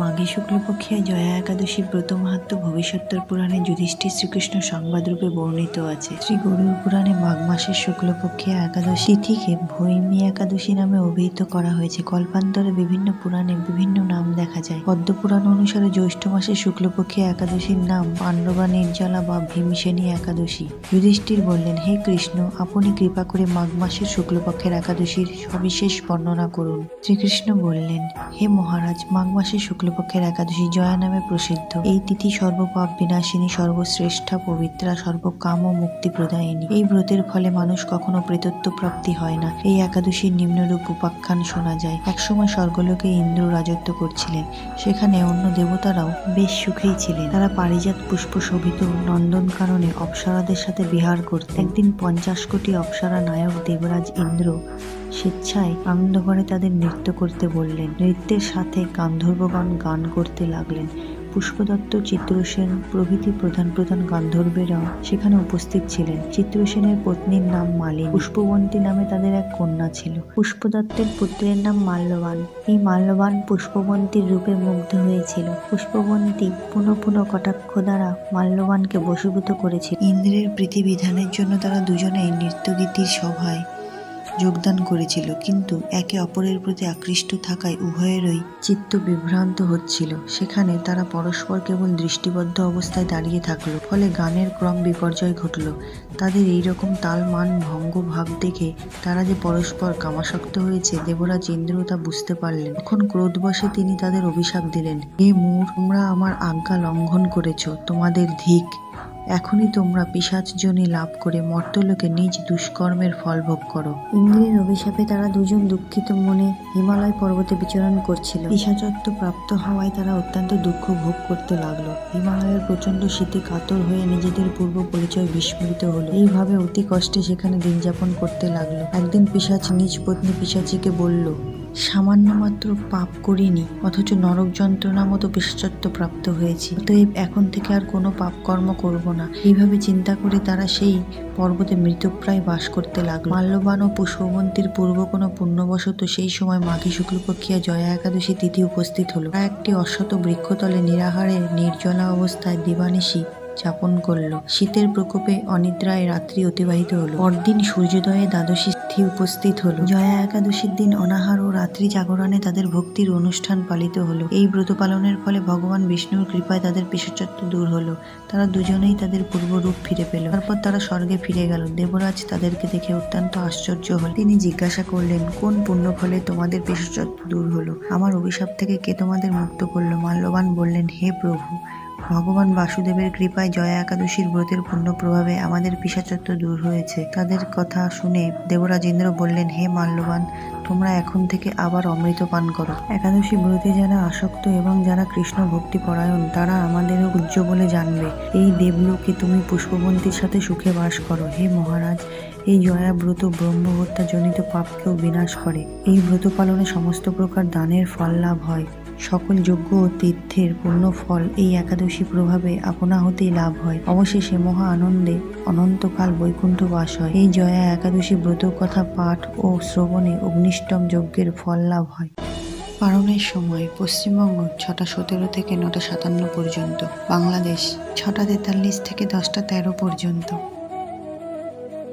মাঘী শুক্লপক্ষে জয়া একাদশীর ব্রত মাহাত্ম্য ভবিষ্যোত্তর পুরাণে যুধিষ্ঠির শ্রীকৃষ্ণ সংবাদ রূপে বর্ণিত আছে। শ্রী গরুড় পুরাণে মাঘ মাসের শুক্লপক্ষে একাদশী তিথিকে ভৈমী একাদশী নামে অভিহিত করা হয়েছে। কল্পান্তরে বিভিন্ন পুরাণে বিভিন্ন নাম দেখা যায়। পদ্ম পুরাণ অনুসারে জ্যৈষ্ঠ মাসের শুক্লপক্ষে একাদশীর নাম পাণ্ডবা নির্জলা বা ভীমসেনী একাদশী। যুধিষ্ঠির বললেন, হে কৃষ্ণ, আপনি কৃপা করে মাঘ মাসের শুক্লপক্ষের একাদশীর সবিশেষ বর্ণনা করুন। শ্রীকৃষ্ণ বললেন, হে মহারাজ, মাঘ মাসের শুক্লপক্ষের একাদশী জয়া নামে প্রসিদ্ধ। এই তিথি সর্বপাপ বিনাশিনী, সর্বশ্রেষ্ঠা, পবিত্রা, সর্বকাম ও মুক্তি প্রদায়িনী। এই ব্রতের ফলে মানুষ কখনো প্রেতত্ব প্রাপ্তি হয় না। এই একাদশীর নিম্নরূপ উপাখ্যান শোনা যায়। একসময় স্বর্গলোকে ইন্দ্র রাজত্ব করছিলেন। সেখানে অন্য দেবতারাও বেশ সুখেই ছিলেন। তারা পারিজাত পুষ্প শোভিত নন্দনকাননে অপ্সরাদের সাথে বিহার করতেন। একদিন 50 কোটি অপ্সরা নায়ক দেবরাজ ইন্দ্র স্বেচ্ছায় আনন্দঘরে তাদের নৃত্য করতে বললেন। নৃত্যের সাথে গান্ধর্বগণ গান করতে লাগলেন। পুষ্পদত্ত, চিত্রসেন প্রভৃতি প্রধান প্রধান গান্ধর্বেরাও সেখানে উপস্থিত ছিলেন। চিত্রসেনের পত্নীর নাম মালিনী, পুষ্পবন্তী নামে তাদের এক কন্যা ছিল। পুষ্পদত্তের পুত্রের নাম মাল্যবান। এই মাল্যবান পুষ্পবন্তীর রূপে মুগ্ধ হয়েছিল। পুষ্পবন্তী পুনঃ পুনঃ কটাক্ষ দ্বারা মাল্যবানকে বশীভূত করেছিল। ইন্দ্রের প্রীতিবিধানের জন্য তারা দুজনেই নৃত্যগীতির সভায় যোগদান করেছিল, কিন্তু একে অপরের প্রতি আকৃষ্ট থাকায় উভয়েরই চিত্ত বিভ্রান্ত হচ্ছিল। সেখানে তারা পরস্পর কেবল দৃষ্টিবদ্ধ অবস্থায় দাঁড়িয়ে থাকলো। ফলে গানের ক্রম বিপর্যয় ঘটল। তাদের এইরকম তাল মান ভঙ্গ ভাব দেখে তারা যে পরস্পর কামাসক্ত হয়েছে, দেবরাজ ইন্দ্র তা বুঝতে পারলেন। তখন ক্রোধবশে তিনি তাদের অভিশাপ দিলেন, হে মূঢ়, তোমরা আমার আজ্ঞা লঙ্ঘন করেছ, তোমাদের ধিক। এখনই তোমরা পিশাচযোনি লাভ করে মর্ত্যলোকে নিজ দুষ্কর্মের ফল ভোগ করো। ইন্দ্রের অভিশাপে তারা দুজন দুঃখিত মনে হিমালয় পর্বতে বিচরণ করছিল। পিশাচত্ব প্রাপ্ত হওয়ায় তারা অত্যন্ত দুঃখ ভোগ করতে লাগলো। হিমালয়ের প্রচন্ড শীতে কাতর হয়ে নিজেদের পূর্ব পরিচয় বিস্মৃত হলো। এইভাবে অতি কষ্টে সেখানে দিন যাপন করতে লাগলো। একদিন পিশাচ নিজ পত্নী পিশাচীকে বলল, সামান্য মাত্র পাপ করিনি, অথচ নরক যন্ত্রণা মতো পিশাচত্ব প্রাপ্ত হয়েছি। অতএব এখন থেকে আর কোনো পাপ কর্ম করব না। এইভাবে চিন্তা করে তারা সেই পর্বতে মৃতপ্রায় বাস করতে লাগলো। মাল্যবান ও পুষ্পবন্তীর পূর্ব কোনো পুণ্যবশত সেই সময় মাঘী শুক্লপক্ষিয়া জয়া একাদশী তিথি উপস্থিত হলো। তারা একটি অশ্বত বৃক্ষতলে নিরাহারে নির্জলা অবস্থায় দিবানিশি যাপন করলো। শীতের প্রকোপে অনিদ্রায় রাত্রি অতিবাহিত হলো। পরদিন সূর্যোদয়ে দ্বাদশী তিথি উপস্থিত হলো। জয়া একাদশীর দিন অনাহার ও রাত্রি জাগরণে তাদের ভক্তির অনুষ্ঠান পালিত হলো। এই ব্রত পালনের ফলে ভগবান বিষ্ণুর কৃপায় তাদের পিশাচত্ব দূর হলো। তারা দুজনেই তাদের পূর্বরূপ ফিরে পেল। তারপর তারা স্বর্গে ফিরে গেল। দেবরাজ তাদেরকে দেখে অত্যন্ত আশ্চর্য হল। তিনি জিজ্ঞাসা করলেন, কোন পুণ্য ফলে তোমাদের পিশাচত্ব দূর হলো? আমার অভিশাপ থেকে কে তোমাদের মুক্ত করলো? মাল্যবান বললেন, হে প্রভু, ভগবান বাসুদেবের কৃপায় জয়া একাদশীর ব্রতের পুণ্য প্রভাবে আমাদের পিশাচত্ব দূর হয়েছে। তাদের কথা শুনে দেবরাজ ইন্দ্র বললেন, হে মাল্যবান, তোমরা এখন থেকে আবার অমৃত পান করো। একাদশী ব্রতে যারা আসক্ত এবং যারা কৃষ্ণ ভক্তি পরায়ণ, তারা আমাদেরও পূজ্য বলে জানবে। এই দেবলোকে তুমি পুষ্পবন্তীর সাথে সুখে বাস করো। হে মহারাজ, এই জয়া ব্রত ব্রহ্মহত্যা জনিত পাপকেও বিনাশ করে। এই ব্রত পালনে সমস্ত প্রকার দানের ফল লাভ হয়। সকল যজ্ঞ ও তীর্থের পূর্ণ ফল এই একাদশী প্রভাবে আপনা হতেই লাভ হয়। অবশেষে মহা আনন্দে অনন্তকাল বৈকুণ্ঠ বাস হয়। এই জয়া একাদশী ব্রত কথা পাঠ ও শ্রবণে অগ্নিষ্টম যজ্ঞের ফল লাভ হয়। পালনের সময় পশ্চিমবঙ্গ 6টা 17 থেকে 9টা 57 পর্যন্ত, বাংলাদেশ 6টা 43 থেকে 10টা 13 পর্যন্ত।